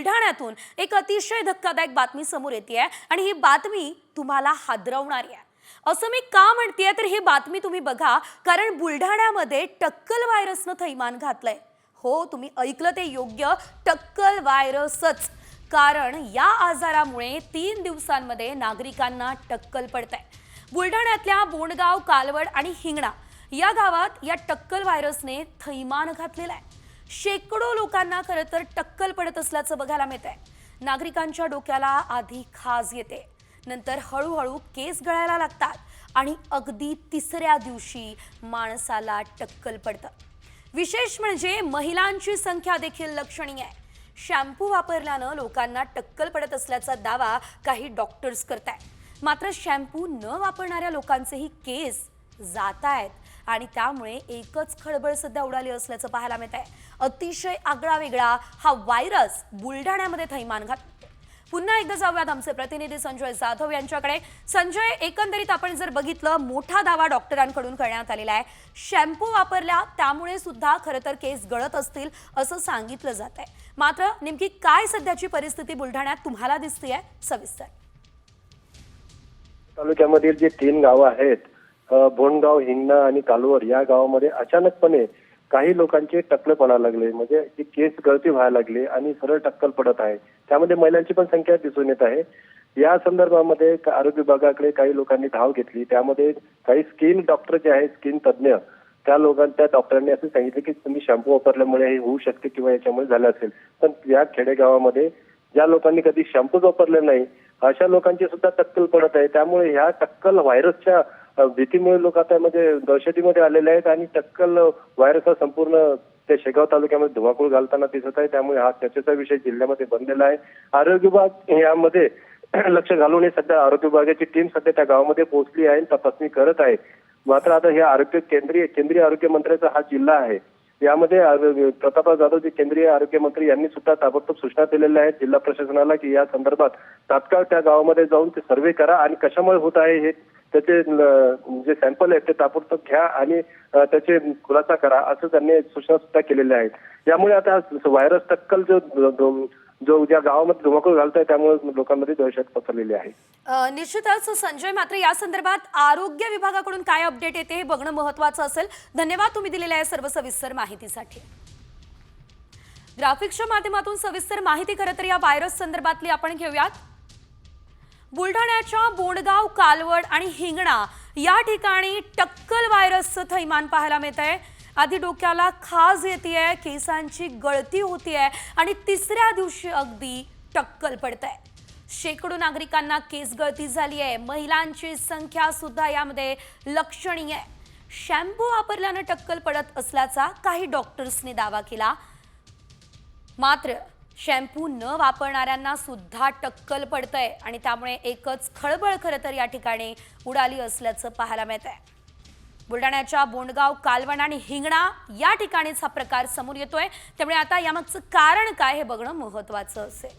बुलढाण्यातून एक अतिशय धक्कादायक बातमी समोर येते आणि ही बातमी तुम्हाला हादरवणारी आहे। असं मी का म्हणतेय तर ही बातमी तुम्ही बघा, कारण बुलढाण्यामध्ये टक्कल व्हायरसनं थैमान घातलंय। हो, तुम्ही ऐकलं ते योग्य, टक्कल व्हायरसच। कारण या आजारामुळे 3 दिवसांमध्ये नागरिकांना टक्कल पडतंय। बुलढाण्यातल्या बोंडगाव, कालवड आणि हिंगणा या गावात या टक्कल व्हायरसने थैमान घातलेलं आहे। शेकडो लोकांना खरं तर टक्कल पडत असल्याचं बघायला मिळतंय। नागरिकांच्या डोक्याला आधी खाज येते, नंतर हळूहळू केस गळायला लागतात आणि अगदी तिसऱ्या दिवशी माणसाला टक्कल पडतं। विशेष म्हणजे महिलांची संख्या देखील लक्षणीय आहे। शॅम्पू वापरल्यानं लोकांना टक्कल पडत असल्याचा दावा काही डॉक्टर्स करतायत। मात्र शॅम्पू न वापरणाऱ्या लोकांचेही केस जात आहेत आणि त्यामुळे एकच खळबळ सध्या उडाली असल्याचं पाहायला मिळत आहे। अतिशय आगळा वेगळा हा व्हायरस बुलढाण्यामध्ये थैमान घातला। पुन्हा एकदा जाऊयात आमचे प्रतिनिधी संजय जाधव यांच्याकडे। संजय, एकंदरीत आपण जर बघितलं, मोठा दावा डॉक्टरांकडून करण्यात आलेला आहे। शॅम्पू वापरल्या त्यामुळे सुद्धा खरं तर केस गळत असतील असं सांगितलं जात आहे। मात्र नेमकी काय सध्याची परिस्थिती बुलढाण्यात तुम्हाला दिसतेय, सविस्तर? तालुक्यामधील जे 3 गावं आहेत, बोंडगाव, हिंगणा आणि कालवड, या गावामध्ये अचानकपणे काही लोकांचे टक्कल पडायला लागले, म्हणजे ती केस गळती व्हायला लागली आणि सरळ टक्कल पडत आहे। त्यामध्ये महिलांची पण संख्या दिसून येत आहे। या संदर्भामध्ये आरोग्य विभागाकडे काही लोकांनी धाव घेतली। त्यामध्ये काही स्किन डॉक्टर जे आहेत, स्किन तज्ञ, त्या डॉक्टरांनी असं सांगितलं की तुम्ही शॅम्पू वापरल्यामुळे हे होऊ शकते किंवा याच्यामुळे झालं असेल। पण या खेडेगावामध्ये ज्या लोकांनी कधी शॅम्पूच वापरले नाही अशा लोकांची सुद्धा टक्कल पडत आहे। त्यामुळे ह्या टक्कल व्हायरसच्या भीतीमुळे लोक आता म्हणजे दहशतीमध्ये आलेले आहेत आणि टक्कल व्हायरस हा संपूर्ण त्या शेगाव तालुक्यामध्ये धुमाकूळ घालताना दिसत आहे। त्यामुळे हा चर्चेचा विषय जिल्ह्यामध्ये बनलेला आहे। आरोग्य विभाग यामध्ये लक्ष घालून सध्या आरोग्य विभागाची टीम सध्या त्या गावामध्ये पोहोचली आहे, तपासणी करत आहे। मात्र आता हे आरोग्य केंद्रीय आरोग्य मंत्र्याचा हा जिल्हा आहे। यामध्ये प्रतापराव जाधव जे केंद्रीय आरोग्य मंत्री यांनी सुद्धा ताबडतोब सूचना दिलेल्या आहेत जिल्हा प्रशासनाला की या संदर्भात तात्काळ त्या गावामध्ये जाऊन ते सर्व्हे करा आणि कशामुळे होत आहे हे त्याचे जे सॅम्पल आहेत ते ताबडतोब घ्या आणि त्याचे खुलासा करा, असं त्यांनी सूचना सुद्धा केलेल्या आहेत। यामुळे आता व्हायरस टक्कल जो ज्या गावामध्ये धुमाकूळ घालताय त्यामुळे लोकांमध्ये दहशत पसरलेली आहे। निश्चितच संजय, मात्र या संदर्भात आरोग्य विभागाकडून काय अपडेट येते हे बघणं महत्त्वाचं असेल। धन्यवाद तुम्ही दिलेल्या या सर्व सविस्तर माहितीसाठी। ग्राफिक्सच्या माध्यमातून सविस्तर माहिती खरं तर या व्हायरस संदर्भातली आपण घेऊयात। बुलढाण्याच्या बोंडगाव, कालवड आणि हिंगणा या ठिकाणी टक्कल व्हायरसचं थैमान पाहायला मिळतंय। आधी डोक्याला खाज येतेय, केसांची गळती होतीये आणि तिसऱ्या दिवशी अगदी टक्कल पडतंय। शेकडो नागरिकांना केस गळती झाली आहे। महिलांची संख्या सुद्धा यामध्ये लक्षणीय आहे। शॅम्पू वापरल्यानं टक्कल पडत असल्याचा काही डॉक्टर्सनी दावा केला। मात्र शॅम्पू न वापरणाऱ्यांना सुद्धा टक्कल पडतंय आणि त्यामुळे एकच खळबळ खरं तर या ठिकाणी उडाली असल्याचं पाहायला मिळतंय। बुलढाण्याच्या बोंडगाव, कालवड आणि हिंगणा या ठिकाणीच हा प्रकार समोर येतोय। त्यामुळे आता यामागचं कारण काय हे बघणं महत्त्वाचं असेल।